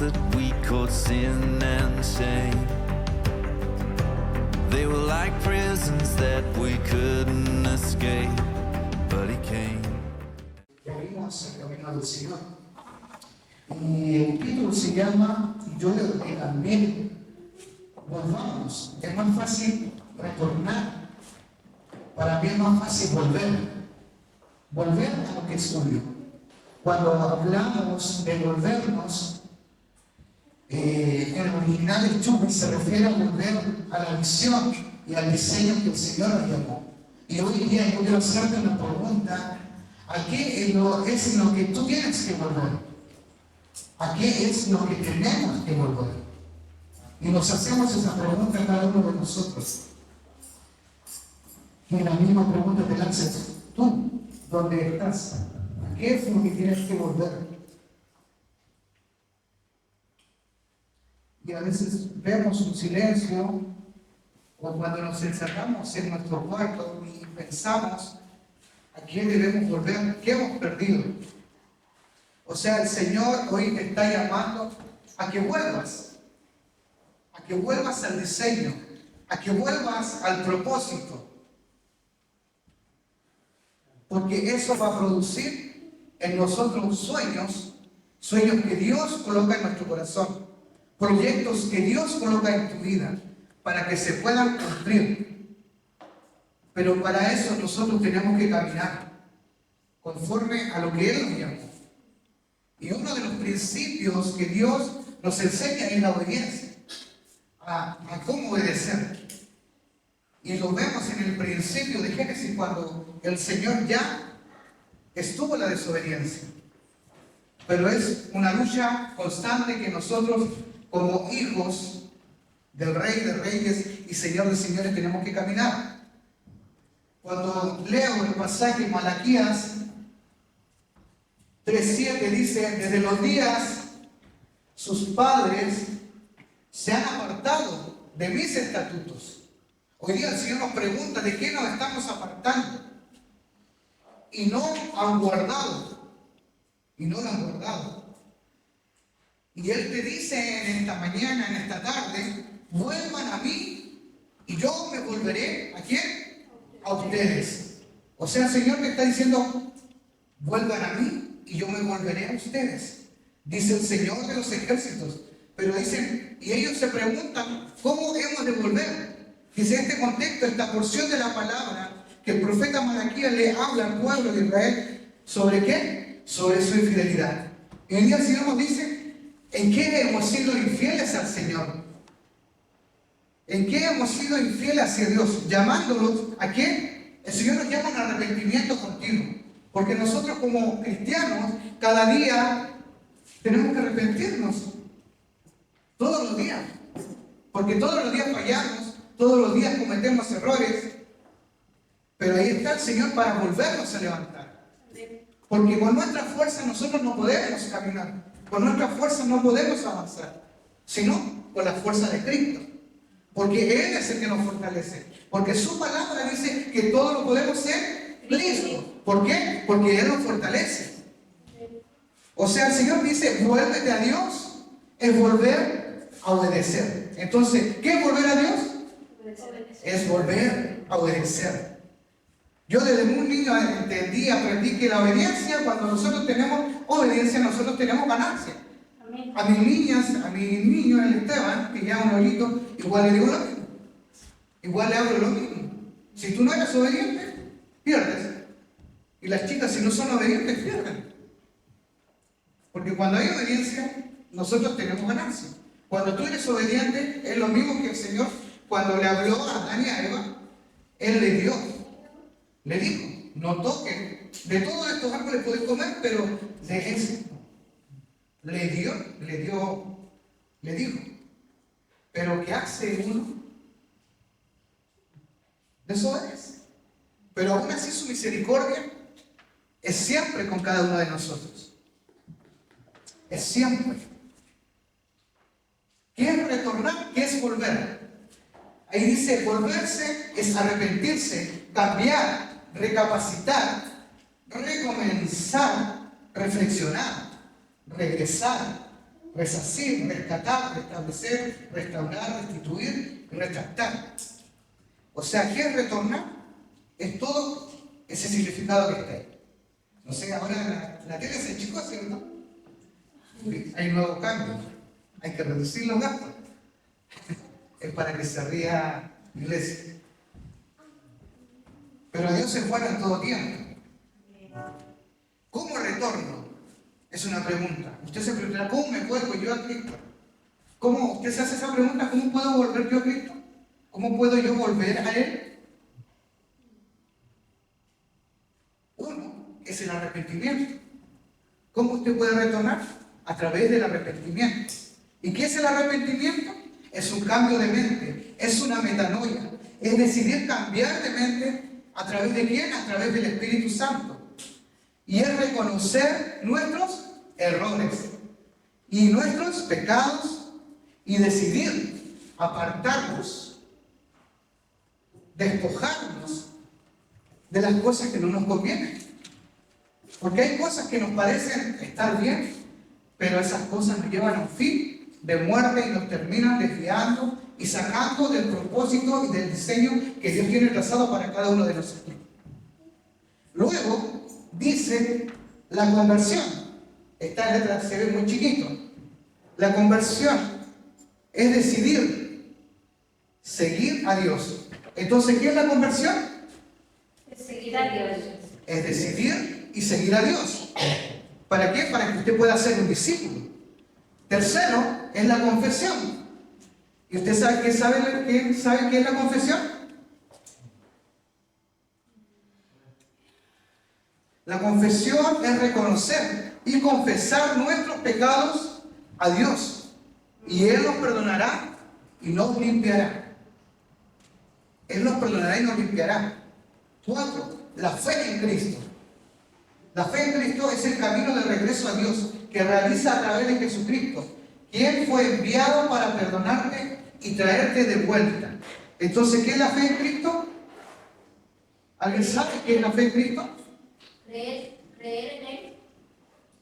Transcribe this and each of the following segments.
that we called sin and shame. They were like prisons that we couldn't escape, but he came. Venimos al camino del Señor. Y el título se llama, yo le también, volvamos. Es más fácil retornar. Para mí es más fácil volver a lo que es tuyo. Cuando hablamos de volvernos, en el original el Chupi se refiere a volver a la visión y al diseño que el Señor nos llamó. Y hoy día yo quiero hacerte una pregunta: ¿a qué es lo que tú tienes que volver? ¿A qué es lo que tenemos que volver? Y nos hacemos esa pregunta a cada uno de nosotros. Y la misma pregunta te lanzas tú, ¿dónde estás? ¿A qué es lo que tienes que volver? Y a veces vemos un silencio, o cuando nos encerramos en nuestro cuarto y pensamos, ¿a qué debemos volver? ¿Qué hemos perdido? O sea, el Señor hoy te está llamando a que vuelvas al diseño, a que vuelvas al propósito. Porque eso va a producir en nosotros sueños que Dios coloca en nuestro corazón, proyectos que Dios coloca en tu vida para que se puedan cumplir. Pero para eso nosotros tenemos que caminar conforme a lo que Él nos llamó. Y uno de los principios que Dios nos enseña es la obediencia, a cómo obedecer. Y lo vemos en el principio de Génesis, cuando el Señor ya estuvo en la desobediencia. Pero es una lucha constante que nosotros, como hijos del Rey de Reyes y Señor de Señores, tenemos que caminar. Cuando leo el pasaje en Malaquías 3:7 dice: desde los días sus padres se han apartado de mis estatutos. Hoy día el Señor nos pregunta de qué nos estamos apartando. Y no han guardado. Y no lo han guardado. Y Él te dice en esta mañana, en esta tarde: vuelvan a mí y yo me volveré. ¿A quién? A ustedes. O sea, el Señor me está diciendo: vuelvan a mí y yo me volveré a ustedes, dice el Señor de los ejércitos. Pero dicen, y ellos se preguntan, ¿cómo hemos de volver? Dice este contexto, esta porción de la palabra que el profeta Malaquías le habla al pueblo de Israel. ¿Sobre qué? Sobre su infidelidad. Y hoy día el Señor nos dice, ¿en qué hemos sido infieles al Señor? ¿En qué hemos sido infieles hacia Dios? Llamándolos, ¿a qué? El Señor nos llama a un arrepentimiento continuo. Porque nosotros como cristianos, cada día tenemos que arrepentirnos. Todos los días. Porque todos los días fallamos, todos los días cometemos errores. Pero ahí está el Señor para volvernos a levantar. Porque con nuestra fuerza nosotros no podemos caminar. Con nuestra fuerza no podemos avanzar. Sino con la fuerza de Cristo. Porque Él es el que nos fortalece. Porque su palabra dice que todo lo podemos hacer listo. ¿Por qué? Porque Él nos fortalece. O sea, el Señor dice, vuélvete a Dios, es volver a obedecer. Entonces, ¿qué es volver a Dios? Es volver a obedecer. Yo desde muy niño aprendí que la obediencia, cuando nosotros tenemos obediencia, nosotros tenemos ganancia. A mis niñas, a mi niño, el Esteban, que ya es un abuelito, igual le digo lo mismo. Igual le hablo lo mismo. Si tú no eres obediente, pierdes. Y las chicas, si no son obedientes, pierden. Porque cuando hay obediencia, nosotros tenemos ganancia. Cuando tú eres obediente, es lo mismo que el Señor, cuando le habló a Adán y a Eva, Él le dijo, no toquen, de todos estos árboles pueden comer, pero de ese no. Le dijo. Pero ¿qué hace uno? Desobedece. Pero aún así su misericordia es siempre con cada uno de nosotros. Es siempre. ¿Qué es retornar? ¿Qué es volver? Ahí dice, volverse es arrepentirse, cambiar, recapacitar, recomenzar, reflexionar, regresar, resarcir, rescatar, restablecer, restaurar, restituir y retractar. O sea, ¿qué es retornar? Es todo ese significado que está ahí. No sé, ahora la tele se achicó, ¿cierto? Hay un nuevo cambio. Hay que reducir los gastos. Es para que se ría la iglesia. Pero Dios es bueno en todo tiempo. ¿Cómo retorno? Es una pregunta. Usted se preguntará, ¿cómo me vuelvo yo a Cristo? ¿Cómo usted se hace esa pregunta? ¿Cómo puedo volver yo a Cristo? ¿Cómo puedo yo volver a Él? Uno es el arrepentimiento. ¿Cómo usted puede retornar? A través del arrepentimiento. ¿Y qué es el arrepentimiento? Es un cambio de mente, es una metanoia, es decidir cambiar de mente. ¿A través de quién? A través del Espíritu Santo. Y es reconocer nuestros errores y nuestros pecados y decidir apartarnos, despojarnos de las cosas que no nos convienen. Porque hay cosas que nos parecen estar bien, pero esas cosas nos llevan a un fin de muerte y nos terminan desviando y sacando del propósito y del diseño que Dios tiene trazado para cada uno de nosotros. Luego dice la conversión. Esta letra se ve muy chiquito. La conversión es decidir seguir a Dios. Entonces, ¿qué es la conversión? Es seguir a Dios. Es decidir y seguir a Dios. ¿Para qué? Para que usted pueda ser un discípulo. Tercero, es la confesión. ¿Y usted sabe qué es la confesión? La confesión es reconocer y confesar nuestros pecados a Dios. Y Él nos perdonará y nos limpiará. Él nos perdonará y nos limpiará. 4. La fe en Cristo. La fe en Cristo es el camino de regreso a Dios que realiza a través de Jesucristo, quien fue enviado para perdonarte y traerte de vuelta. Entonces, ¿qué es la fe en Cristo? ¿Alguien sabe qué es la fe en Cristo? Creer en Él.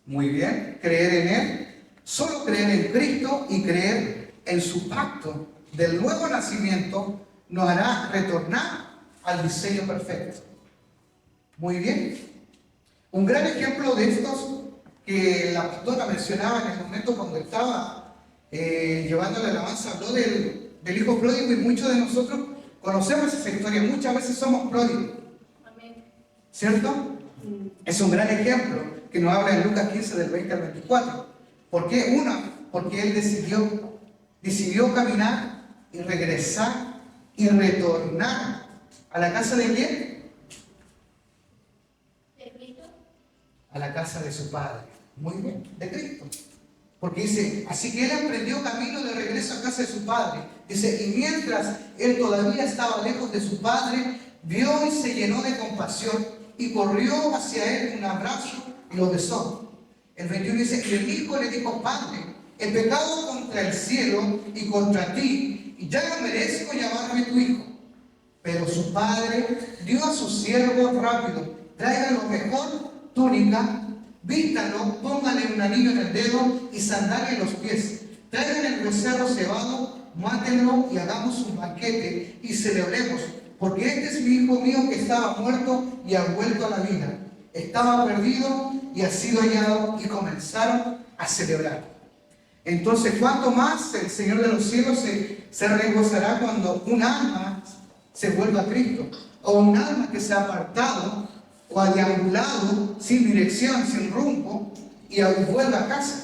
Muy bien, creer en Él. Solo creer en Cristo y creer en su pacto del nuevo nacimiento nos hará retornar al diseño perfecto. Muy bien. Un gran ejemplo de estos que la pastora mencionaba en el momento cuando estaba llevando la alabanza, habló del hijo pródigo, y muchos de nosotros conocemos esa historia. Muchas veces somos pródigos. Amén. ¿Cierto? Es un gran ejemplo que nos habla en Lucas 15 del 20 al 24. ¿Por qué? Porque él decidió caminar y regresar y retornar a la casa de quién? ¿De Cristo? A la casa de su padre. Muy bien, de Cristo. Porque dice, así que él emprendió camino de regreso a casa de su padre. Dice, y mientras él todavía estaba lejos de su padre, vio y se llenó de compasión y corrió hacia él un abrazo y lo besó. El 21 dice, y el hijo le dijo, padre, he pecado contra el cielo y contra ti, y ya no merezco llamarme tu hijo. Pero su padre dio a sus siervos rápido, traigan lo mejor túnica, vístanlo, pónganle un anillo en el dedo y sandalia en los pies. Traigan el becerro cebado, mátenlo y hagamos un banquete y celebremos, porque este es mi hijo mío que estaba muerto y ha vuelto a la vida. Estaba perdido y ha sido hallado, y comenzaron a celebrar. Entonces, ¿cuánto más el Señor de los cielos se regozará cuando un alma se vuelva a Cristo? O un alma que se ha apartado o ha deambulado sin dirección, sin rumbo, y vuelva a casa.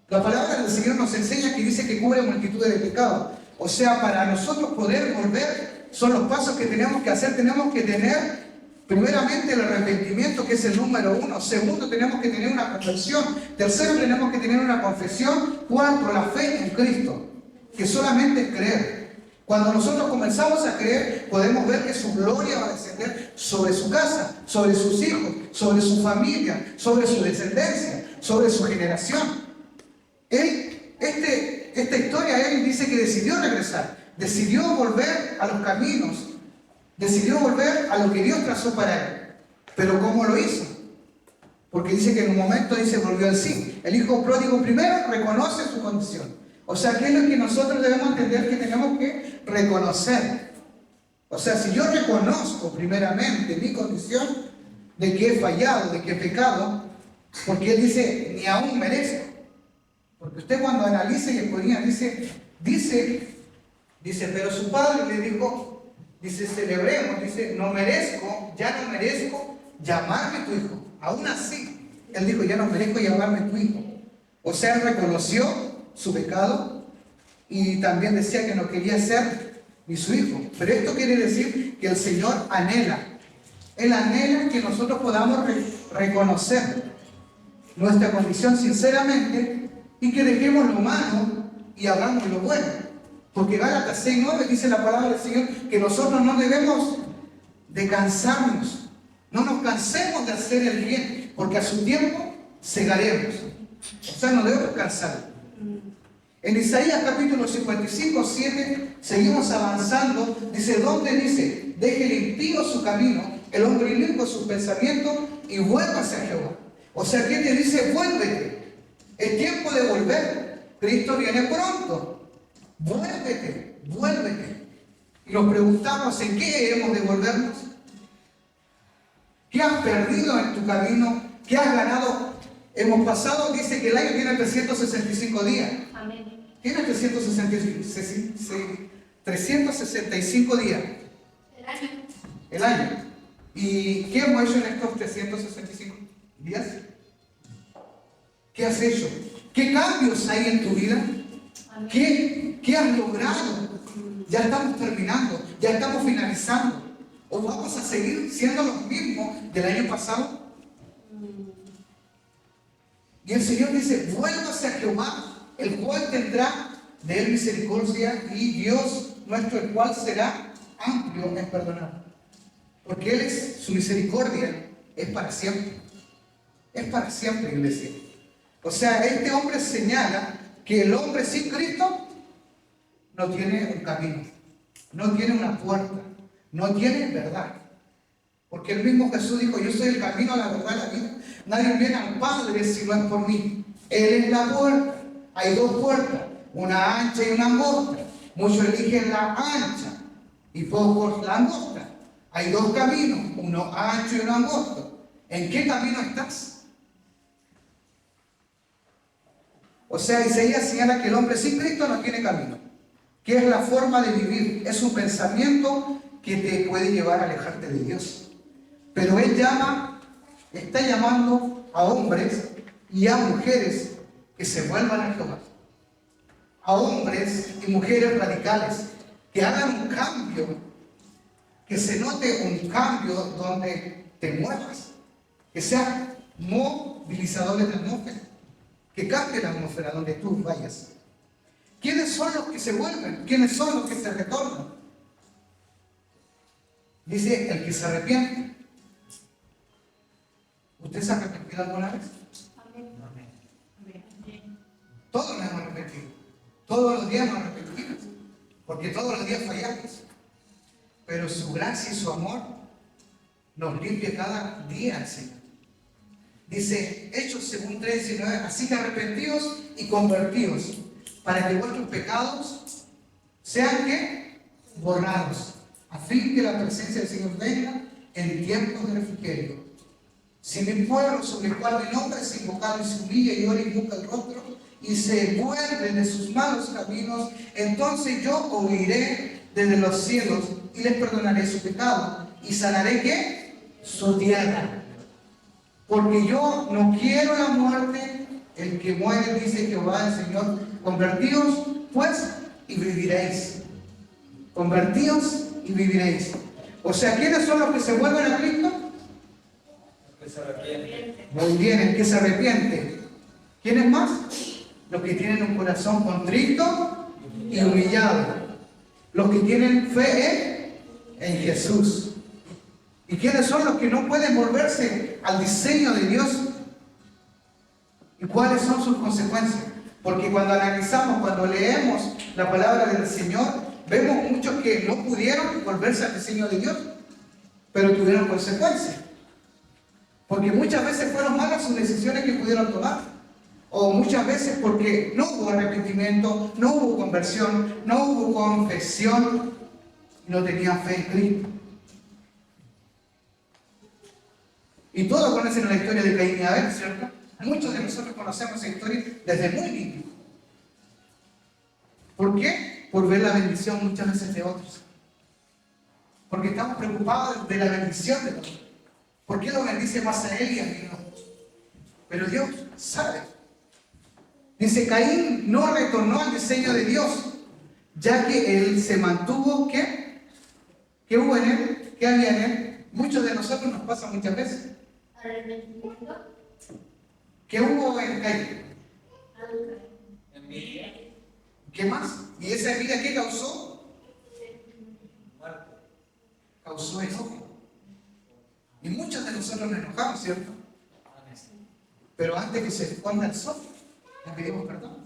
La palabra del Señor nos enseña que dice que cubre multitud de pecados. O sea, para nosotros poder volver, son los pasos que tenemos que hacer. Tenemos que tener primeramente el arrepentimiento, que es el número 1. Segundo, tenemos que tener una conversión. Tercero, tenemos que tener una confesión. Cuarto, la fe en Cristo, que solamente es creer. Cuando nosotros comenzamos a creer, podemos ver que su gloria va a descender sobre su casa, sobre sus hijos, sobre su familia, sobre su descendencia, sobre su generación. Esta historia, él dice que decidió regresar, decidió volver a los caminos, decidió volver a lo que Dios trazó para él. Pero ¿cómo lo hizo? Porque dice que en un momento volvió al sí. El hijo pródigo primero reconoce su condición. O sea, ¿qué es lo que nosotros debemos entender que tenemos que reconocer? O sea, si yo reconozco primeramente mi condición de que he fallado, de que he pecado, porque él dice, ni aún merezco. Porque usted cuando analiza y escudriña, dice, pero su padre le dijo, dice, celebremos, dice, no merezco, ya no merezco llamarme tu hijo. Aún así, él dijo, ya no merezco llamarme tu hijo. O sea, él reconoció su pecado y también decía que no quería ser ni su hijo. Pero esto quiere decir que el Señor anhela. Él anhela que nosotros podamos reconocer nuestra condición sinceramente y que dejemos lo malo y hagamos lo bueno. Porque Gálatas 6:9 dice la palabra del Señor que nosotros no debemos de cansarnos. No nos cansemos de hacer el bien, porque a su tiempo segaremos. O sea, no debemos cansar. En Isaías capítulo 55:7 seguimos avanzando. Dice, ¿dónde dice? Deje el impío su camino, el hombre inicuo sus pensamientos y vuélvase a Jehová. O sea, ¿qué te dice? Vuélvete. Es tiempo de volver. Cristo viene pronto. Vuélvete, vuélvete. Y nos preguntamos, ¿en qué hemos de volvernos? ¿Qué has perdido en tu camino? ¿Qué has ganado? Hemos pasado, dice que el año tiene 365 días. Amén. Tiene 365 días. El año. El año. ¿Y qué hemos hecho en estos 365 días? ¿Qué has hecho? ¿Qué cambios hay en tu vida? Amén. ¿Qué has logrado? Ya estamos terminando, ya estamos finalizando. ¿O vamos a seguir siendo los mismos del año pasado? Y el Señor dice, vuélvase a Jehová, el cual tendrá de él misericordia, y Dios nuestro, el cual será amplio en perdonar. Porque Él es, su misericordia es para siempre. Es para siempre, iglesia. O sea, este hombre señala que el hombre sin Cristo no tiene un camino, no tiene una puerta, no tiene verdad. Porque el mismo Jesús dijo, yo soy el camino, la verdad, la vida. Nadie viene al Padre si no es por mí. Él es la puerta. Hay dos puertas, una ancha y una angosta. Muchos eligen la ancha y pocos la angosta. Hay dos caminos, uno ancho y uno angosto. ¿En qué camino estás? O sea, Isaías señala que el hombre sin Cristo no tiene camino. ¿Qué es la forma de vivir? Es un pensamiento que te puede llevar a alejarte de Dios. Pero Él está llamando a hombres y a mujeres que se vuelvan a Jehová. A hombres y mujeres radicales que hagan un cambio, que se note un cambio donde te muevas, que sea movilizadores de atmósfera, que cambie la atmósfera donde tú vayas. ¿Quiénes son los que se vuelven? ¿Quiénes son los que se retornan? Dice, el que se arrepiente. ¿Usted se ha arrepentido alguna vez? Amén. Amén. Todos nos hemos arrepentido. Todos los días nos arrepentimos. Porque todos los días fallamos. Pero su gracia y su amor nos limpia cada día, Señor. Dice, Hechos 3:19, así que arrepentidos y convertidos, para que vuestros pecados sean ¿qué? Borrados, a fin que la presencia del Señor venga en tiempos de refrigerio. Si mi pueblo, sobre el cual mi nombre es invocado, y se humilla y ora y busca el rostro, y se vuelve de sus malos caminos, entonces yo oiré desde los cielos y les perdonaré su pecado, y sanaré ¿qué? Su tierra. Porque yo no quiero la muerte, el que muere, dice Jehová el Señor, convertíos pues y viviréis. Convertíos y viviréis. O sea, ¿quiénes son los que se vuelven a Cristo? Que se arrepiente. Muy bien, el que se arrepiente. ¿Quiénes más? Los que tienen un corazón contrito y humillado. Los que tienen fe en Jesús. ¿Y quiénes son los que no pueden volverse al diseño de Dios? ¿Y cuáles son sus consecuencias? Porque cuando analizamos, cuando leemos la palabra del Señor, vemos muchos que no pudieron volverse al diseño de Dios, pero tuvieron consecuencias. Porque muchas veces fueron malas sus decisiones que pudieron tomar. O muchas veces porque no hubo arrepentimiento, no hubo conversión, no hubo confesión, y no tenían fe en Cristo. Y todos conocen la historia de Caín y Abel, ¿cierto? Muchos de nosotros conocemos esa historia desde muy niños. ¿Por qué? Por ver la bendición muchas veces de otros. Porque estamos preocupados de la bendición de otros. ¿Por qué lo bendice más a él y a mí no? Pero Dios sabe. Dice, Caín no retornó al diseño de Dios, ya que él se mantuvo, ¿qué? ¿Qué hubo en él? ¿Qué había en él? Muchos de nosotros nos pasa muchas veces. Arrepentimiento. ¿Qué hubo en Caín? Envidia. ¿Qué más? ¿Y esa envidia qué causó? Muerte. Causó enojo. Y muchos de nosotros nos enojamos, ¿cierto? Pero antes que se esconda el sol, le pedimos perdón.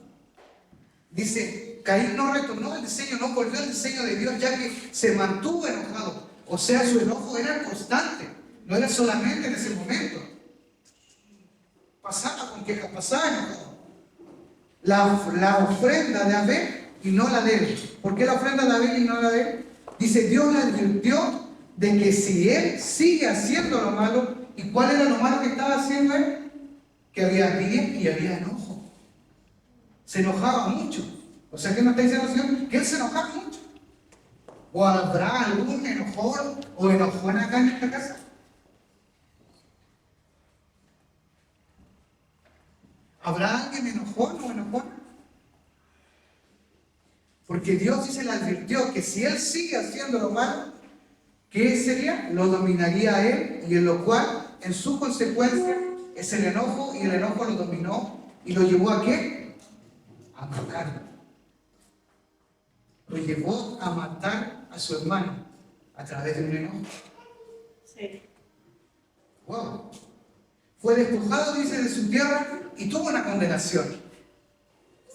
Dice, Caín no retornó al diseño, no volvió al diseño de Dios, ya que se mantuvo enojado. O sea, su enojo era constante, no era solamente en ese momento. Pasaba con quejas, pasaba enojado. La ofrenda de Abel y no la de él. ¿Por qué la ofrenda de Abel y no la de él? Dice, Dios le advirtió de que si él sigue haciendo lo malo, ¿y cuál era lo malo que estaba haciendo él? Que había envidia y había enojo. Se enojaba mucho. O sea, ¿qué nos está diciendo el Señor? Que él se enojaba mucho. ¿O habrá algún enojón o enojón acá en esta casa? ¿Habrá alguien enojón o enojona? Porque Dios dice, le advirtió que si él sigue haciendo lo malo, ¿qué sería? Lo dominaría a él, y en lo cual, en su consecuencia, es el enojo, y el enojo lo dominó y lo llevó a ¿qué? A matar. Lo llevó a matar a su hermano a través de un enojo. Sí. Wow. Fue despojado, dice, de su tierra y tuvo una condenación.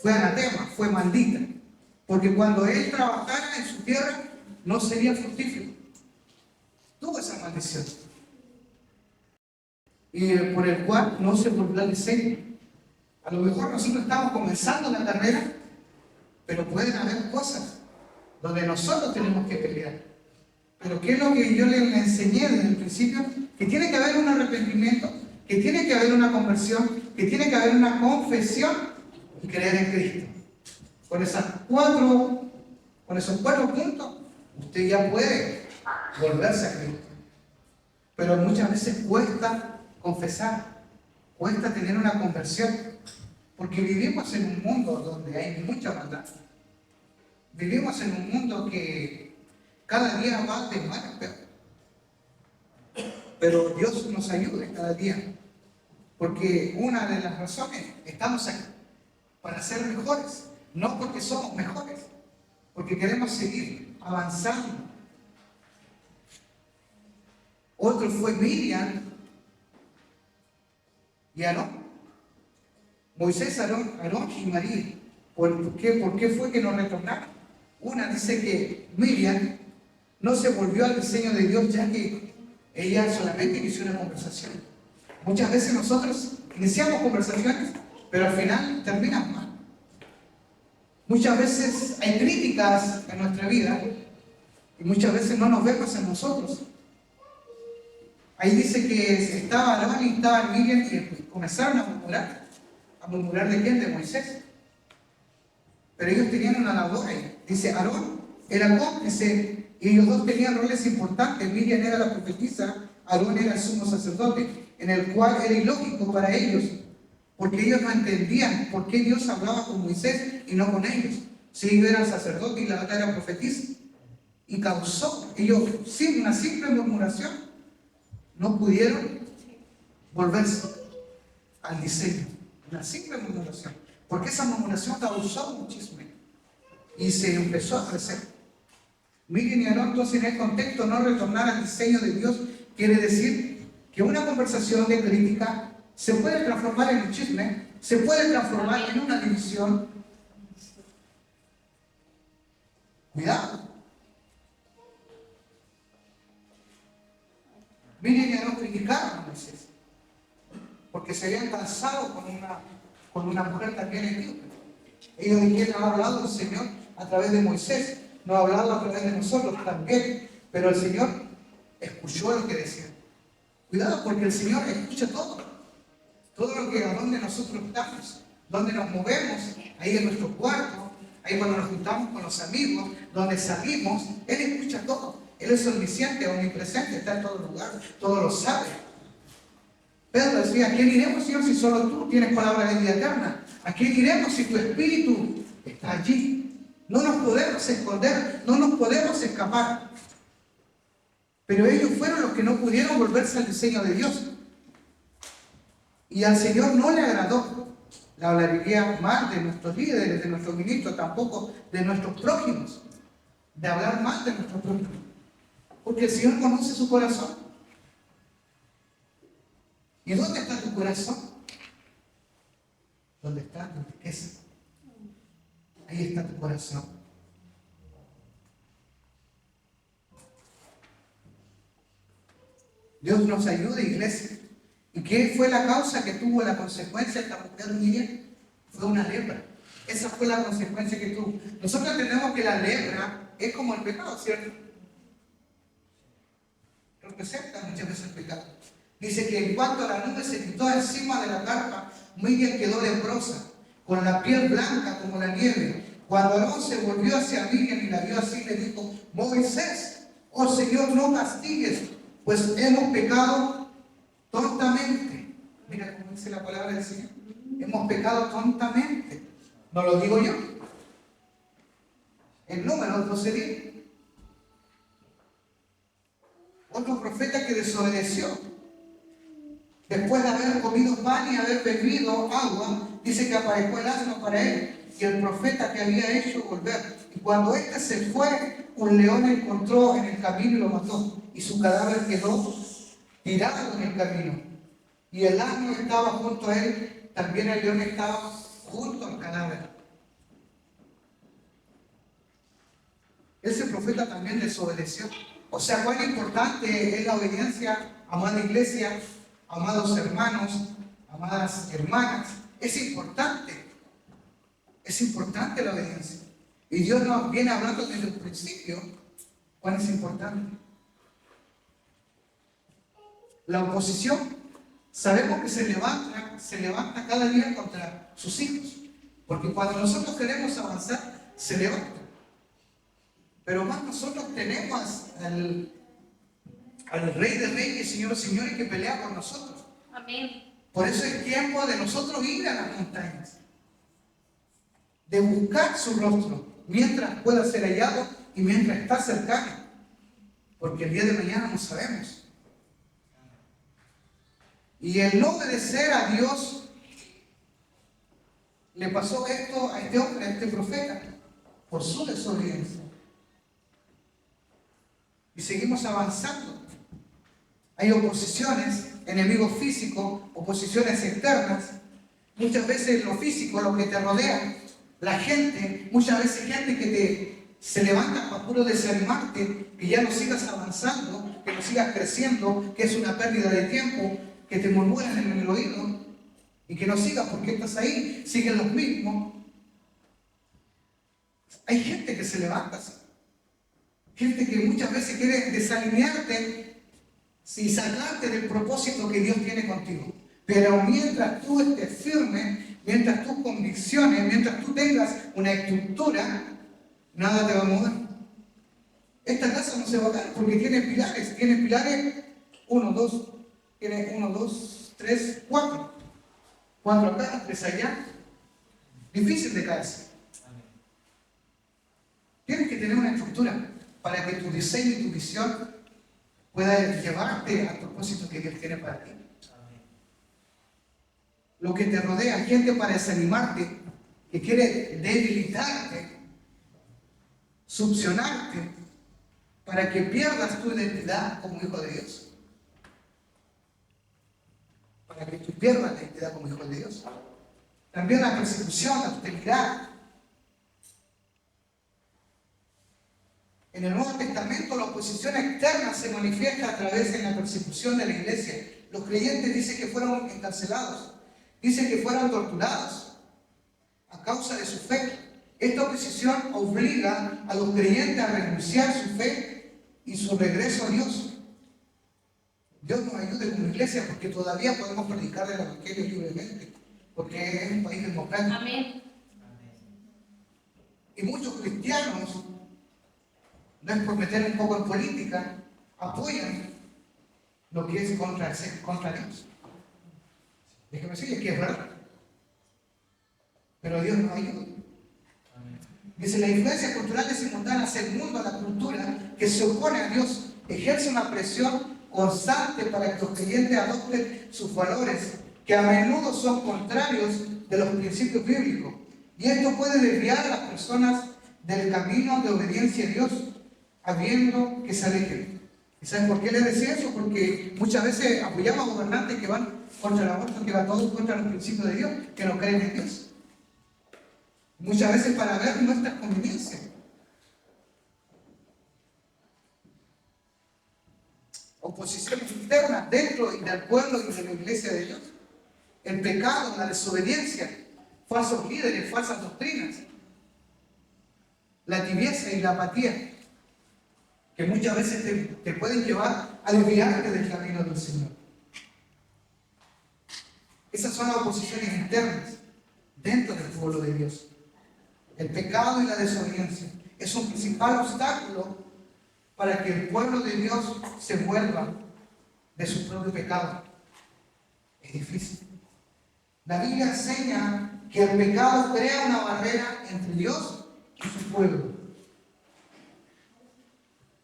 Fue anatema, fue maldita. Porque cuando él trabajara en su tierra, no sería fructífero. Tuvo esa maldición. Y por el cual no se volvió al diseño. A lo mejor nosotros estamos comenzando la carrera, pero pueden haber cosas donde nosotros tenemos que pelear. Pero ¿qué es lo que yo le enseñé desde el principio? Que tiene que haber un arrepentimiento, que tiene que haber una conversión, que tiene que haber una confesión y creer en Cristo. Con esos cuatro puntos, usted ya puede volverse a Cristo. Pero muchas veces cuesta confesar, cuesta tener una conversión, porque vivimos en un mundo donde hay mucha maldad. Vivimos en un mundo que cada día va de mal en peor. Pero Dios nos ayude cada día, porque una de las razones, estamos aquí para ser mejores, no porque somos mejores, porque queremos seguir avanzando. Otro fue Miriam y Aarón. Moisés, Aarón y María. ¿Por qué fue que no retornaron? Una dice que Miriam no se volvió al diseño de Dios, ya que ella solamente inició una conversación. Muchas veces nosotros iniciamos conversaciones, pero al final terminan mal. Muchas veces hay críticas en nuestra vida y muchas veces no nos vemos en nosotros. Ahí dice que estaba Aarón y estaba Miriam y comenzaron a murmurar. ¿A murmurar de quién? De Moisés. Pero ellos tenían una labor ahí. Dice, Aarón era cómplice y ellos dos tenían roles importantes. Miriam era la profetisa, Aarón era el sumo sacerdote, en el cual era ilógico para ellos, porque ellos no entendían por qué Dios hablaba con Moisés y no con ellos. Si ellos eran sacerdotes y la otra era profetisa. Y causó, ellos, sin una simple murmuración, no pudieron volverse al diseño. Una simple murmuración. Porque esa murmuración causó un chisme. Y se empezó a crecer. Miriam y Aarón, entonces, en el contexto, no retornar al diseño de Dios quiere decir que una conversación de crítica se puede transformar en un chisme, se puede transformar en una división. Cuidado. Miriam y Aarón criticaron a Moisés porque se habían cansado con con una mujer también etíope. Ellos dijeron, ha hablado el Señor a través de Moisés, no ha hablado a través de nosotros también, pero el Señor escuchó lo que decían. Cuidado, porque el Señor escucha todo lo que a donde nosotros estamos, donde nos movemos, ahí en nuestro cuarto, ahí cuando nos juntamos con los amigos, donde salimos, Él escucha todo. Él es omnisciente, omnipresente, está en todo lugar, todo lo sabe. Pedro decía, ¿a quién iremos, Señor, si solo tú tienes palabra de vida eterna? ¿A quién iremos si tu Espíritu está allí? No nos podemos esconder, no nos podemos escapar. Pero ellos fueron los que no pudieron volverse al diseño de Dios. Y al Señor no le agradó la hablaría mal de nuestros líderes, de nuestros ministros, tampoco de nuestros prójimos, de hablar mal de nuestros prójimos. Porque el Señor conoce su corazón. ¿Y dónde está tu corazón? ¿Dónde está tu riqueza? Ahí está tu corazón. Dios nos ayude, iglesia. ¿Y qué fue la causa que tuvo la consecuencia de esta mujer Miriam? Fue una lepra. Esa fue la consecuencia que tuvo. Nosotros entendemos que la lepra es como el pecado, ¿cierto? Representa muchas veces el pecado. Dice que en cuanto a la nube se quitó encima de la carpa, Miriam quedó leprosa, con la piel blanca como la nieve. Cuando Aarón se volvió hacia Miriam y la vio así, le dijo, Moisés, oh Señor, no castigues, pues hemos pecado tontamente. Mira cómo dice la palabra del Señor. Hemos pecado tontamente. No lo digo yo. En Números 12:10. Otro profeta que desobedeció. Después de haber comido pan y haber bebido agua, dice que aparejó el asno para él y el profeta que había hecho volver. Y cuando éste se fue, un león encontró en el camino y lo mató. Y su cadáver quedó tirado en el camino. Y el asno estaba junto a él, también el león estaba junto al cadáver. Ese profeta también desobedeció. O sea, cuán importante es la obediencia, amada iglesia, amados hermanos, amadas hermanas. Es importante la obediencia. Y Dios nos viene hablando desde el principio cuán es importante. La oposición, sabemos que se levanta cada día contra sus hijos. Porque cuando nosotros queremos avanzar, se levanta. Pero más nosotros tenemos al Rey de Reyes, Señor de Señores, que pelea por nosotros. Amén. Por eso es tiempo de nosotros ir a las montañas, de buscar su rostro, mientras pueda ser hallado y mientras está cercano. Porque el día de mañana no sabemos. Y el no obedecer a Dios, le pasó esto a este hombre, a este profeta, por su desobediencia. Y seguimos avanzando. Hay oposiciones, enemigos físicos, oposiciones externas. Muchas veces lo físico, lo que te rodea, la gente, muchas veces gente que se levanta para puro desanimarte, que ya no sigas avanzando, que no sigas creciendo, que es una pérdida de tiempo, que te murmuran en el oído y que no sigas porque estás ahí, siguen los mismos. Hay gente que se levanta así. Gente que muchas veces quiere desalinearte y sacarte del propósito que Dios tiene contigo. Pero mientras tú estés firme, mientras tus convicciones, mientras tú tengas una estructura, nada te va a mover. Esta casa no se va a caer porque tiene pilares. Tiene pilares 1, 2, tiene 1, 2, 3, 4. 4 acá, 3 allá. Difícil de caerse. Tienes que tener una estructura para que tu diseño y tu visión pueda llevarte al propósito que Dios tiene para ti. Lo que te rodea, gente para desanimarte, que quiere debilitarte, succionarte, para que pierdas tu identidad como hijo de Dios. Para que tú pierdas la identidad como hijo de Dios. También la persecución, la hostilidad. En el Nuevo Testamento la oposición externa se manifiesta a través de la persecución de la iglesia. Los creyentes dicen que fueron encarcelados, dicen que fueron torturados, a causa de su fe. Esta oposición obliga a los creyentes a renunciar su fe y su regreso a Dios. Dios nos ayude como iglesia porque todavía podemos predicar el Evangelio libremente, porque es un país democrático. Amén. Y muchos cristianos, no es por meter un poco en política, apoyan lo que es contra Dios. Déjeme decirles que es verdad. Pero Dios nos ayuda. Dice, la influencia cultural y simultánea hace el mundo a la cultura que se opone a Dios, ejerce una presión constante para que los creyentes adopten sus valores, que a menudo son contrarios de los principios bíblicos. Y esto puede desviar a las personas del camino de obediencia a Dios, habiendo que se alejen. ¿Y saben por qué les decía eso? Porque muchas veces apoyamos a gobernantes que van contra el aborto, que van todos contra los principios de Dios, que no creen en Dios. Muchas veces para ver nuestras conveniencias. Oposiciones internas dentro y del pueblo y de la iglesia de Dios. El pecado, la desobediencia, falsos líderes, falsas doctrinas. La tibieza y la apatía, que muchas veces te pueden llevar a desviarte del camino del Señor. Esas son las oposiciones internas dentro del pueblo de Dios. El pecado y la desobediencia es un principal obstáculo para que el pueblo de Dios se vuelva de su propio pecado. Es difícil. La Biblia enseña que el pecado crea una barrera entre Dios y su pueblo.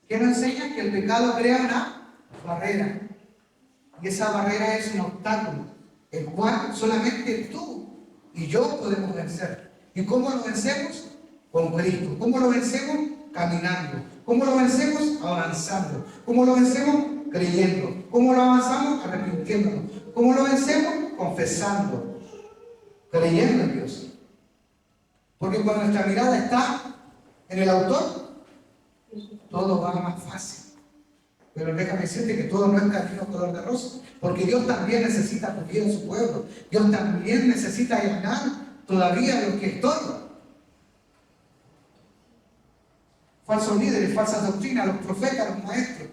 ¿Qué nos enseña? Que el pecado crea una barrera. Y esa barrera es un obstáculo, el cual solamente tú y yo podemos vencer. ¿Y cómo lo vencemos? Con Cristo. ¿Cómo lo vencemos? Caminando. ¿Cómo lo vencemos? Avanzando. ¿Cómo lo vencemos? Creyendo. ¿Cómo lo avanzamos? Arrepintiéndonos. ¿Cómo lo vencemos? Confesando. Creyendo en Dios. Porque cuando nuestra mirada está en el autor, todo va más fácil. Pero déjame decirte que todo no es camino color de rosa. Porque Dios también necesita cumplir en su pueblo. Dios también necesita ganar todavía lo que es todo. Falsos líderes, falsas doctrinas, los profetas, los maestros,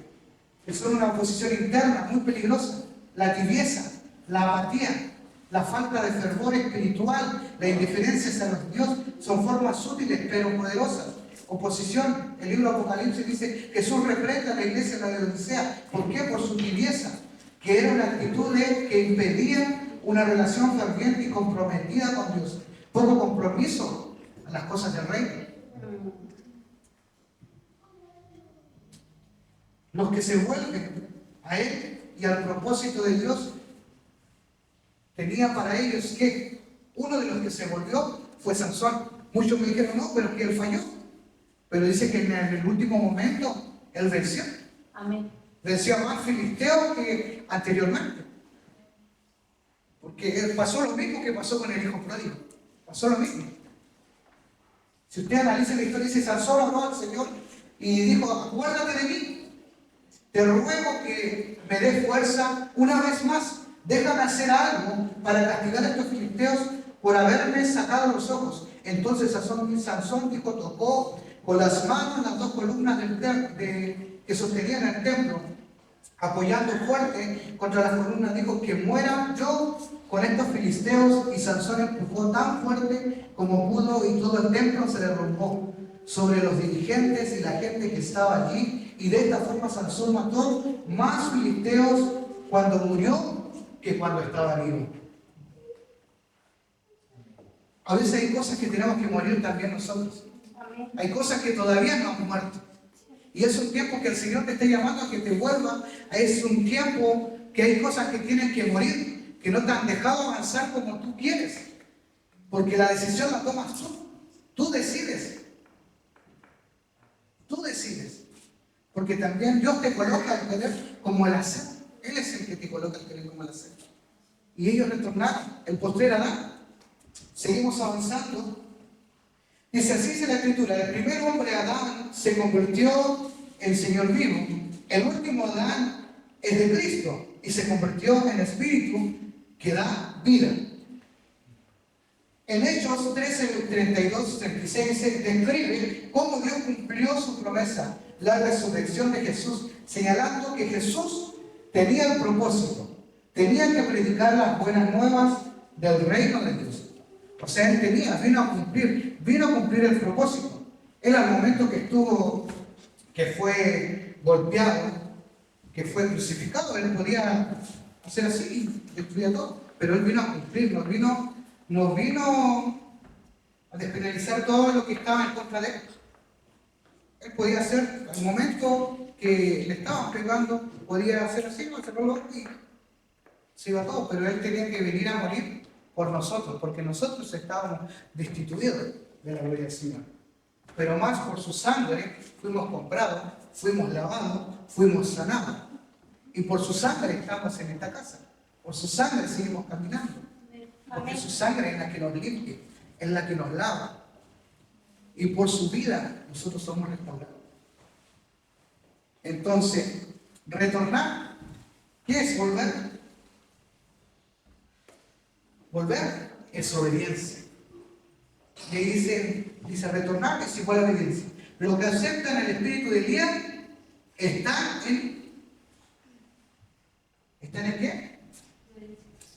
que son una oposición interna muy peligrosa. La tibieza, la apatía, la falta de fervor espiritual, la indiferencia hacia los Dios, son formas sutiles pero poderosas. Oposición, el libro Apocalipsis dice: Jesús reprende a la iglesia de la Odisea. ¿Por qué? Por su tibieza, que era una actitud que impedía una relación ferviente y comprometida con Dios. Poco compromiso a las cosas del reino. Los que se vuelven a Él y al propósito de Dios, tenía para ellos que uno de los que se volvió fue Sansón. Muchos me dijeron, no, pero que él falló. Pero dice que en el último momento él venció. Amén. Venció a más filisteos que anteriormente. Porque pasó lo mismo que pasó con el hijo pródigo. Pasó lo mismo. Si usted analiza la historia, dice: Sansón oró al Señor y dijo: acuérdate de mí. Te ruego que me des fuerza una vez más. Déjame hacer algo para castigar a estos filisteos por haberme sacado los ojos. Entonces Sansón dijo, tocó con las manos las dos columnas que sostenían el templo, apoyando fuerte contra las columnas, dijo: que muera yo con estos filisteos. Y Sansón empujó tan fuerte como pudo y todo el templo se derrumbó sobre los dirigentes y la gente que estaba allí. Y de esta forma Sansón mató más filisteos cuando murió que cuando estaba vivo. A veces hay cosas que tenemos que morir también nosotros. Hay cosas que todavía no han muerto. Y es un tiempo que el Señor te está llamando a que te vuelva. Es un tiempo que hay cosas que tienen que morir, que no te han dejado avanzar como tú quieres. Porque la decisión la tomas tú. Tú decides. Tú decides. Porque también Dios te coloca el querer como el hacer. Él es el que te coloca el querer como el hacer. Y ellos retornaron, el postrer Adán. Seguimos avanzando. Dice así dice la Escritura: el primer hombre, Adán, se convirtió en Señor vivo. El último Adán es de Cristo y se convirtió en Espíritu que da vida. En Hechos 13, 32, 36 se describe cómo Dios cumplió su promesa, la resurrección de Jesús, señalando que Jesús tenía el propósito, tenía que predicar las buenas nuevas del reino de Dios. O sea, él vino a cumplir el propósito. Él al momento que fue golpeado, que fue crucificado, él podía hacer así y destruir todo, pero él vino a cumplir, nos vino a despenalizar todo lo que estaba en contra de él. Él podía hacer, al momento que le estaban pegando, podía hacer así, no cerró y se iba todo, pero él tenía que venir a morir por nosotros, porque nosotros estábamos destituidos de la gloria del Señor. Pero más por su sangre fuimos comprados, fuimos lavados, fuimos sanados. Y por su sangre estamos en esta casa. Por su sangre seguimos caminando. Porque su sangre es la que nos limpia, es la que nos lava. Y por su vida nosotros somos restaurados. Entonces, retornar, ¿qué es volver? Volver es obediencia. Y dice retornar es igual a obediencia. Los que aceptan el espíritu de Elías están en qué?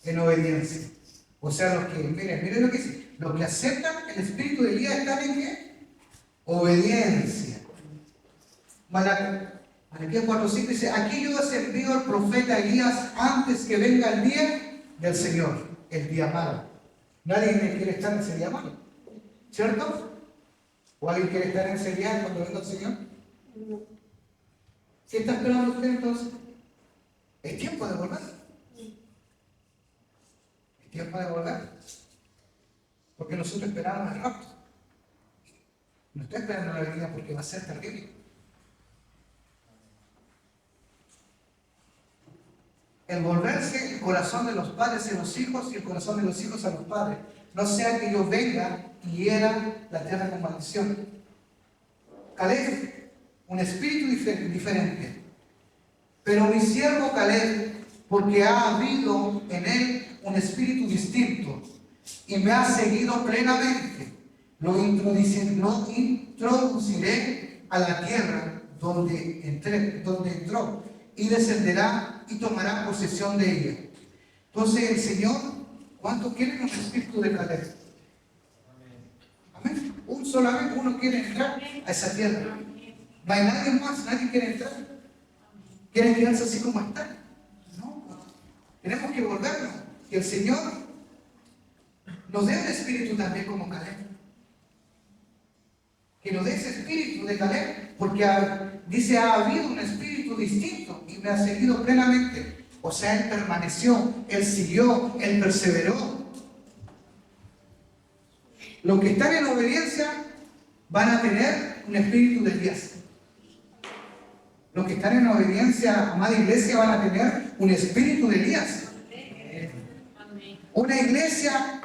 En obediencia. O sea, los que, miren lo que dice, los que aceptan el espíritu de Elías están en qué? Obediencia. Malaquías 4:5 dice, aquí yo os envío al profeta Elías antes que venga el día del Señor, el día malo. Nadie quiere estar en ese día malo, ¿cierto? ¿O alguien quiere estar en ese día cuando venga el Señor? ¿Qué está esperando usted entonces? Es tiempo de volver. Es tiempo de volver. Porque nosotros esperamos el rapto. No estoy esperando la venida porque va a ser terrible. El volverse el corazón de los padres en los hijos y el corazón de los hijos a los padres. No sea que yo venga y hiera la tierra con maldición. Caleb, un espíritu diferente. Pero mi siervo Caleb, porque ha habido en él un espíritu distinto y me ha seguido plenamente, lo introduciré a la tierra donde entró y descenderá y tomará posesión de ella. Entonces el Señor, ¿cuántos quieren un espíritu de Caleb? Amén. Solamente uno quiere entrar a esa tierra. No hay nadie más, nadie quiere entrar. ¿Quieren quedarse así como están? No. Tenemos que volvernos. Que el Señor nos dé un espíritu también como Caleb. Que nos dé ese espíritu de Caleb, porque dice, ha habido un espíritu distinto y me ha seguido plenamente. O sea, él permaneció, él siguió, él perseveró. Los que están en obediencia van a tener un espíritu de Elías. Los que están en obediencia, amada iglesia, van a tener un espíritu de Elías. Una iglesia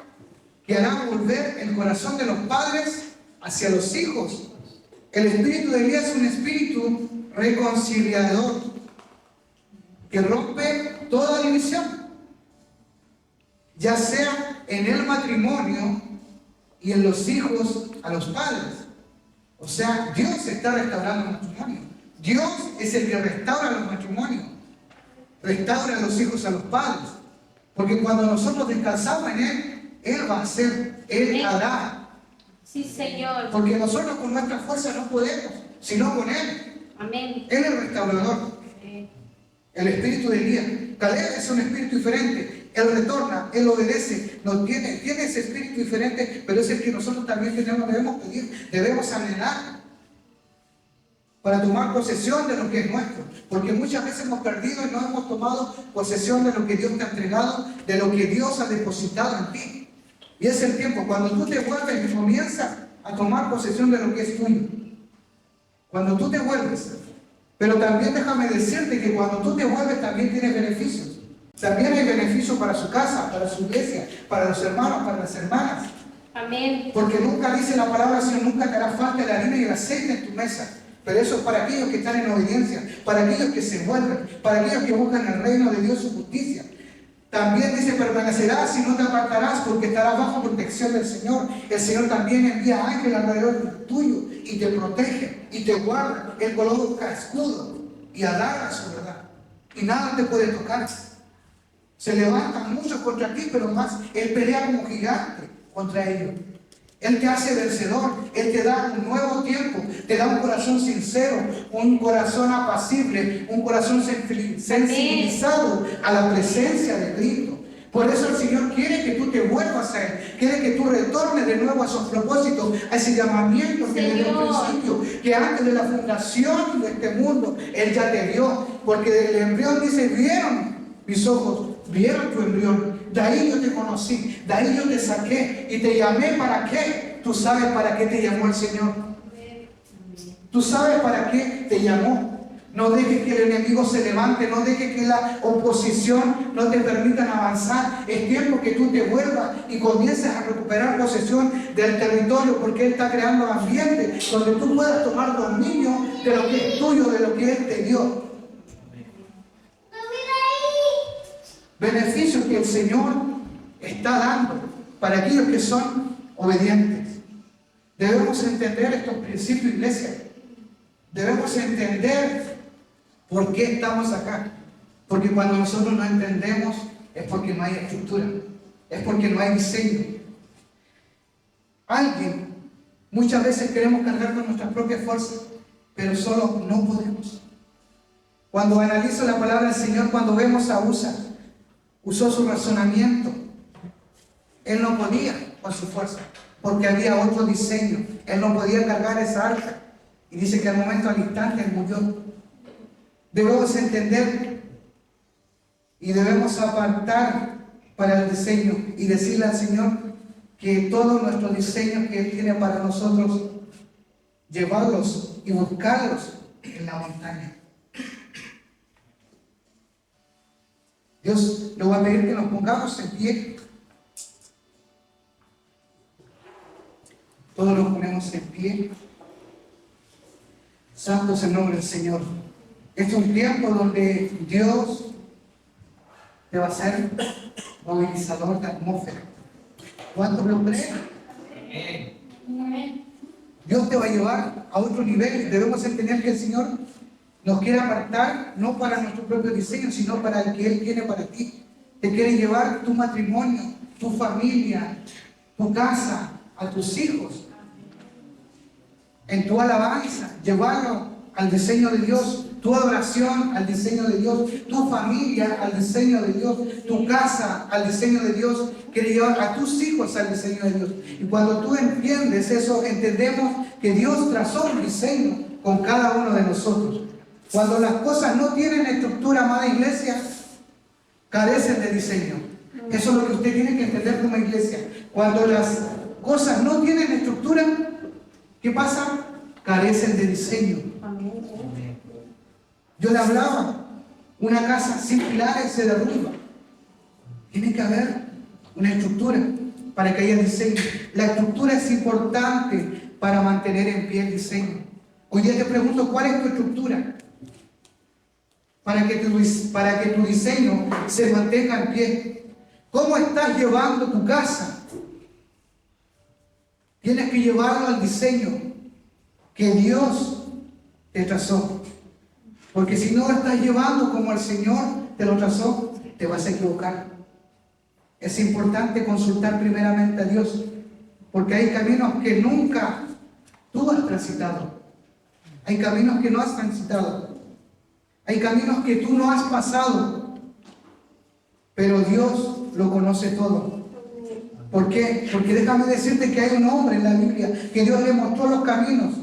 que hará volver el corazón de los padres hacia los hijos. El espíritu de Elías es un espíritu reconciliador que rompe toda división, ya sea en el matrimonio y en los hijos a los padres. O sea, Dios está restaurando el matrimonio. Dios es el que restaura los matrimonios, restaura a los hijos a los padres. Porque cuando nosotros descansamos en Él, Él va a hacer, Él hará. Sí, Señor. Porque nosotros con nuestra fuerza no podemos, sino con Él. Amén. Él es el restaurador. El espíritu de Elías. Caleb es un espíritu diferente. Él retorna, Él obedece, tiene ese espíritu diferente, pero es el que nosotros también debemos pedir, debemos anhelar para tomar posesión de lo que es nuestro. Porque muchas veces hemos perdido y no hemos tomado posesión de lo que Dios te ha entregado, de lo que Dios ha depositado en ti. Y es el tiempo, cuando tú te vuelves y comienzas a tomar posesión de lo que es tuyo. Cuando tú te vuelves. Pero también déjame decirte que cuando tú te vuelves también tienes beneficios. También hay beneficios para su casa, para su iglesia, para los hermanos, para las hermanas. Amén. Porque nunca dice la palabra, Señor, nunca te hará falta la harina y el aceite en tu mesa. Pero eso es para aquellos que están en obediencia, para aquellos que se vuelven, para aquellos que buscan el reino de Dios, su justicia. También dice, permanecerás y no te apartarás porque estarás bajo protección del Señor. El Señor también envía ángeles alrededor tuyo y te protege y te guarda. Él coloca escudo y adarga su verdad. Y nada te puede tocar. Se levantan muchos contra ti, pero más Él pelea como gigante contra ellos. Él te hace vencedor. Él te da un nuevo tiempo. Te da un corazón sincero, un corazón apacible, un corazón sensibilizado a la presencia de Cristo. Por eso el Señor quiere que tú te vuelvas a Él. Quiere que tú retornes de nuevo a esos propósitos, a ese llamamiento que desde el principio, que antes de la fundación de este mundo, Él ya te dio. Porque del embrión dice, vieron mis ojos, vieron tu embrión. De ahí yo te conocí, de ahí yo te saqué y te llamé. ¿Para qué? Tú sabes para qué te llamó el Señor. Tú sabes para qué te llamó. No dejes que el enemigo se levante, no dejes que la oposición no te permitan avanzar. Es tiempo que tú te vuelvas y comiences a recuperar posesión del territorio, porque Él está creando ambiente donde tú puedas tomar dominio de lo que es tuyo, de lo que Él te dio. Beneficios que el Señor está dando para aquellos que son obedientes. Debemos entender estos principios, iglesia. Debemos entender por qué estamos acá. Porque cuando nosotros no entendemos es porque no hay estructura, es porque no hay diseño. Muchas veces queremos cargar con nuestras propias fuerzas, pero solo no podemos. Cuando analizo la palabra del Señor, cuando vemos a Usa, usó su razonamiento. Él no podía con su fuerza, porque había otro diseño. Él no podía cargar esa arca. Y dice que al momento, al instante, él murió. Debemos entender y debemos apartar para el diseño y decirle al Señor que todos nuestros diseños que Él tiene para nosotros, llevarlos y buscarlos en la montaña. Dios, le voy a pedir que nos pongamos en pie. Todos nos ponemos en pie. Santo es el nombre del Señor. Este es un tiempo donde Dios te va a ser movilizador de atmósfera. ¿Cuántos lo creen? Dios te va a llevar a otro nivel. Debemos entender que el Señor nos quiere apartar, no para nuestro propio diseño, sino para el que Él tiene para ti. Te quiere llevar tu matrimonio, tu familia, tu casa, a tus hijos, en tu alabanza, llevarlo al diseño de Dios, tu adoración al diseño de Dios, tu familia al diseño de Dios, tu casa al diseño de Dios. Quiere llevar a tus hijos al diseño de Dios. Y cuando tú entiendes eso, entendemos que Dios trazó un diseño con cada uno de nosotros. Cuando las cosas no tienen estructura, amada iglesia, carecen de diseño. Eso es lo que usted tiene que entender como iglesia. Cuando las cosas no tienen estructura, ¿qué pasa? Carecen de diseño. Yo le hablaba, una casa sin pilares se derrumba. Tiene que haber una estructura para que haya diseño. La estructura es importante para mantener en pie el diseño. Hoy día te pregunto, ¿cuál es tu estructura? Para que tu diseño se mantenga en pie. ¿Cómo estás llevando tu casa? Tienes que llevarlo al diseño que Dios te trazó. Porque si no lo estás llevando como el Señor te lo trazó, te vas a equivocar. Es importante consultar primeramente a Dios, porque hay caminos que nunca tú has transitado. Hay caminos que no has transitado. Hay caminos que tú no has pasado. Pero Dios lo conoce todo. ¿Por qué? Porque déjame decirte que hay un hombre en la Biblia que Dios le mostró los caminos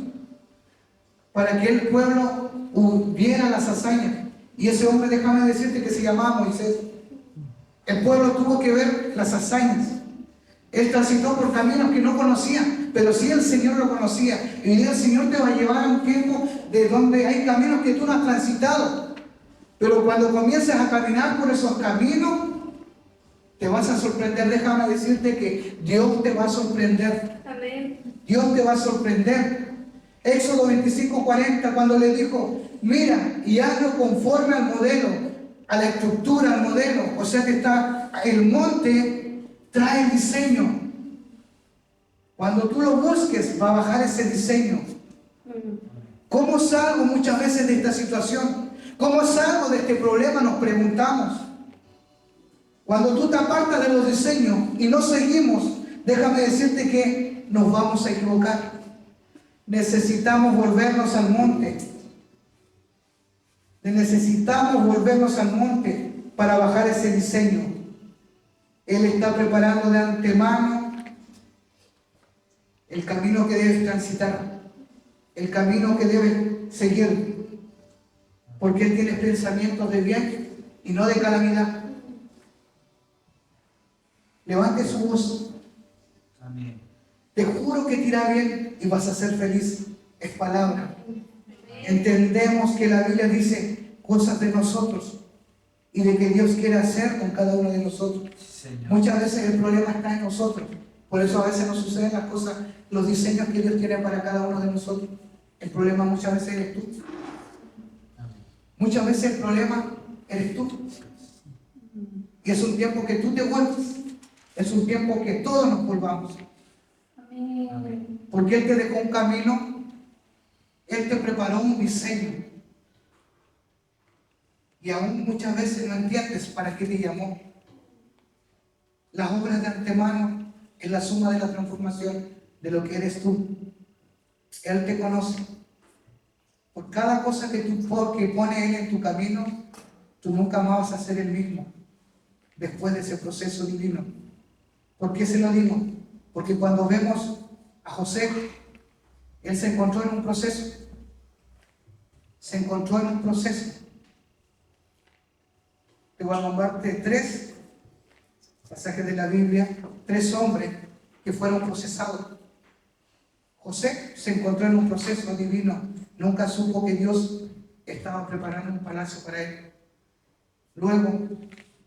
para que el pueblo viera las hazañas. Y ese hombre, déjame decirte que se llamaba Moisés. El pueblo tuvo que ver las hazañas. Él transitó por caminos que no conocía, pero sí el Señor lo conocía. Y el Señor te va a llevar a un tiempo de donde hay caminos que tú no has transitado. Pero cuando comiences a caminar por esos caminos, te vas a sorprender. Déjame decirte que Dios te va a sorprender. Amén. Dios te va a sorprender. Éxodo 25:40, cuando le dijo, mira y hazlo conforme al modelo, a la estructura, al modelo. O sea que está el monte trae diseño. Cuando tú lo busques, va a bajar ese diseño. ¿Cómo salgo muchas veces de esta situación? ¿Cómo salgo de este problema? Nos preguntamos. Cuando tú te apartas de los diseños y no seguimos, déjame decirte que nos vamos a equivocar. Necesitamos volvernos al monte. Necesitamos volvernos al monte para bajar ese diseño. Él está preparando de antemano el camino que debes transitar, el camino que debes seguir, porque Él tiene pensamientos de bien y no de calamidad. Levante su voz. Amén. Te juro que te irá bien y vas a ser feliz. Es palabra. Entendemos que la Biblia dice cosas de nosotros y de que Dios quiere hacer con cada uno de nosotros. Señor. Muchas veces el problema está en nosotros. Por eso a veces nos suceden las cosas, los diseños que Dios tiene para cada uno de nosotros. El problema muchas veces eres tú. Muchas veces el problema eres tú. Y es un tiempo que tú te vuelves. Es un tiempo que todos nos volvamos. Amén. Porque Él te dejó un camino. Él te preparó un diseño. Y aún muchas veces no entiendes para qué te llamó. Las obras de antemano es la suma de la transformación de lo que eres tú. Él te conoce. Por cada cosa que pone Él en tu camino, tú nunca más vas a ser el mismo después de ese proceso divino. ¿Por qué se lo digo? Porque cuando vemos a José, él se encontró en un proceso. Se encontró en un proceso. Te voy a nombrarte 3 pasajes de la Biblia, 3 hombres que fueron procesados. José se encontró en un proceso divino. Nunca supo que Dios estaba preparando un palacio para él. Luego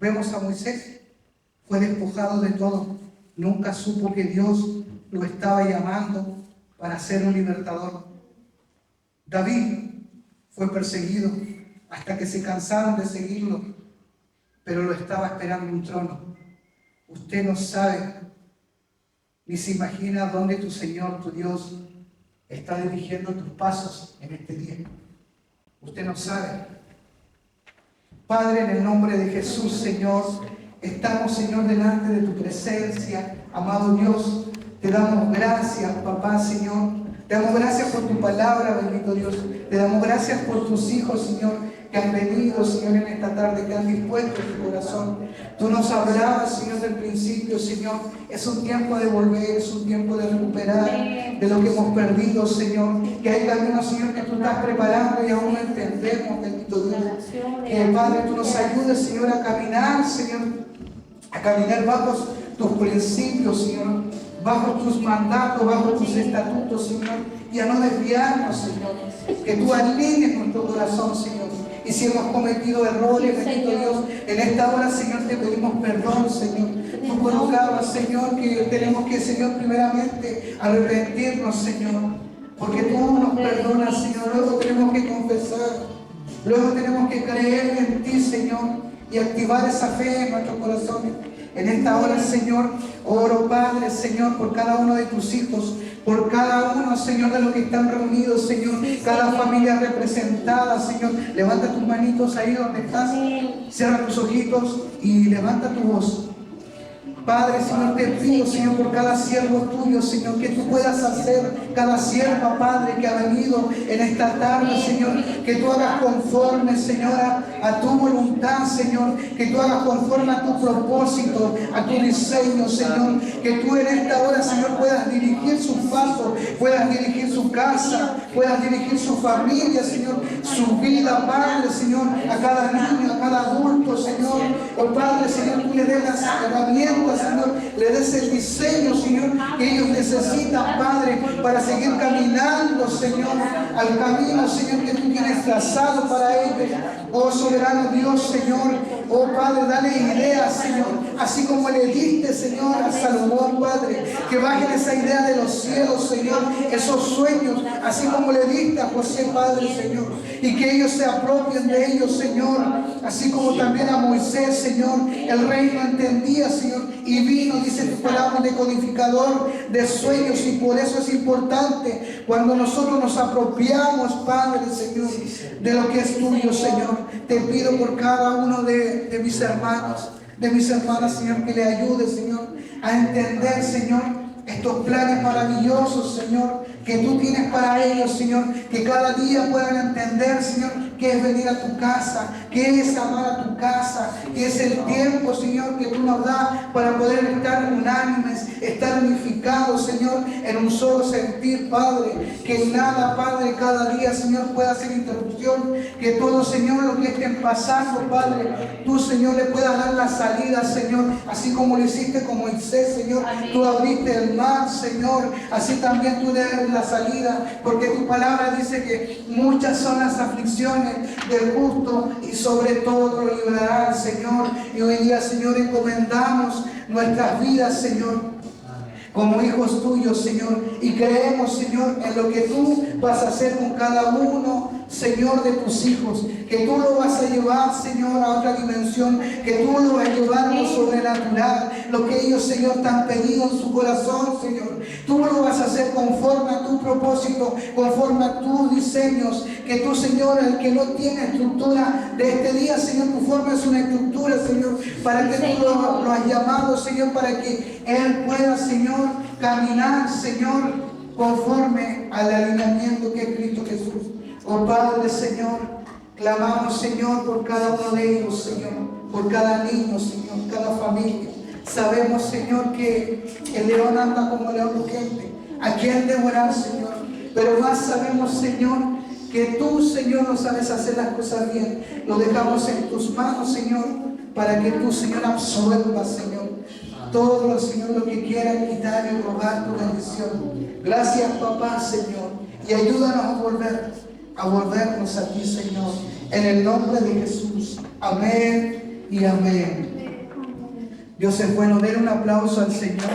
vemos a Moisés. Fue despojado de todo. Nunca supo que Dios lo estaba llamando para ser un libertador. David fue perseguido hasta que se cansaron de seguirlo, pero lo estaba esperando un trono. Usted no sabe ni se imagina dónde tu Señor, tu Dios, está dirigiendo tus pasos en este día. Usted no sabe. Padre, en el nombre de Jesús, Señor, estamos, Señor, delante de tu presencia. Amado Dios, te damos gracias, papá, Señor. Te damos gracias por tu palabra, bendito Dios. Te damos gracias por tus hijos, Señor, que han venido, Señor, en esta tarde, que han dispuesto su corazón. Tú nos hablabas, Señor, del principio, Señor. Es un tiempo de volver, es un tiempo de recuperar de lo que hemos perdido, Señor. Que hay caminos, Señor, que tú estás preparando y aún no entendemos, bendito Dios. Que, Padre, tú nos ayudes, Señor, a caminar, Señor, a caminar bajo tus principios, Señor, bajo tus mandatos, bajo tus estatutos, Señor, y a no desviarnos, Señor. Que tú alinees nuestro corazón, Señor. Y si hemos cometido errores, bendito Dios, en esta hora, Señor, te pedimos perdón, Señor. Tú colocabas, Señor, que tenemos que, Señor, primeramente arrepentirnos, Señor. Porque tú nos perdonas, Señor. Luego tenemos que confesar. Luego tenemos que creer en ti, Señor, y activar esa fe en nuestros corazones. En esta hora, Señor, oro, Padre, Señor, por cada uno de tus hijos, por cada uno, Señor, de los que están reunidos, Señor, cada familia representada, Señor. Levanta tus manitos ahí donde estás, cierra tus ojitos y levanta tu voz. Padre, Señor, te pido, Señor, por cada siervo tuyo, Señor, que tú puedas hacer cada sierva, Padre, que ha venido en esta tarde, Señor, que tú hagas conforme, Señor, a tu voluntad, Señor, que tú hagas conforme a tu propósito, a tu diseño, Señor, que tú en esta hora, Señor, puedas dirigir sus pasos, puedas dirigir su casa, puedas dirigir su familia, Señor, su vida, Padre, Señor, a cada niño, a cada adulto, Señor. Oh Padre, Señor, tú le des las herramientas, Señor, le des el diseño, Señor, que ellos necesitan, Padre, para seguir caminando, Señor, al camino, Señor, que tú tienes trazado para ellos. Oh soberano Dios, Señor, oh Padre, dale ideas, Señor, así como le diste, Señor, a Salomón, Padre, que bajen esa idea de los cielos, Señor, esos sueños, así como le diste a José, Padre, Señor, y que ellos se apropien de ellos, Señor, así como también a Moisés, Señor, el rey no entendía, Señor, y vino, dice tu palabra, de codificador de sueños, y por eso es importante cuando nosotros nos apropiamos, Padre, Señor, de lo que es tuyo, Señor. Te pido por cada uno de mis hermanos, de mis hermanas, Señor, que le ayude, Señor, a entender, Señor, estos planes maravillosos, Señor, que tú tienes para ellos, Señor, que cada día puedan entender, Señor, que es venir a tu casa, que es amar a tu casa, que es el tiempo, Señor, que tú nos das para poder estar unánimes, estar unificados, Señor, en un solo sentir, Padre, que nada, Padre, cada día, Señor, pueda ser interrupción, que todo, Señor, lo que estén pasando, Padre, tú, Señor, le puedas dar la salida, Señor, así como lo hiciste con Moisés, Señor, tú abriste el mar, Señor, así también tú le das la salida, porque tu palabra dice que muchas son las aflicciones del justo y sobre todo lo librará, Señor. Y hoy día, Señor, encomendamos nuestras vidas, Señor, como hijos tuyos, Señor, y creemos, Señor, en lo que tú vas a hacer con cada uno, Señor, de tus hijos, que tú lo vas a llevar, Señor, a otra dimensión, que tú lo vas a llevar a lo sobrenatural, lo que ellos, Señor, te han pedido en su corazón, Señor, tú lo vas a hacer conforme a tu propósito, conforme a tus diseños, que tú, Señor, el que no tiene estructura de este día, Señor, tú formes una estructura, Señor, para que tú lo has llamado, Señor, para que Él pueda, Señor, caminar, Señor, conforme al alineamiento que es Cristo Jesús. Oh Padre, Señor, clamamos, Señor, por cada uno de ellos, Señor, por cada niño, Señor, cada familia. Sabemos, Señor, que el león anda como león rugiente, a quien devorar, Señor, pero más sabemos, Señor, que tú, Señor, no sabes hacer las cosas bien. Lo dejamos en tus manos, Señor, para que tú, Señor, absuelvas, Señor, todo, Señor, lo que quieran quitar y robar tu bendición. Gracias, papá, Señor, y ayúdanos a volvernos a ti, Señor, en el nombre de Jesús. Amén y amén. Dios es bueno. Den un aplauso al Señor.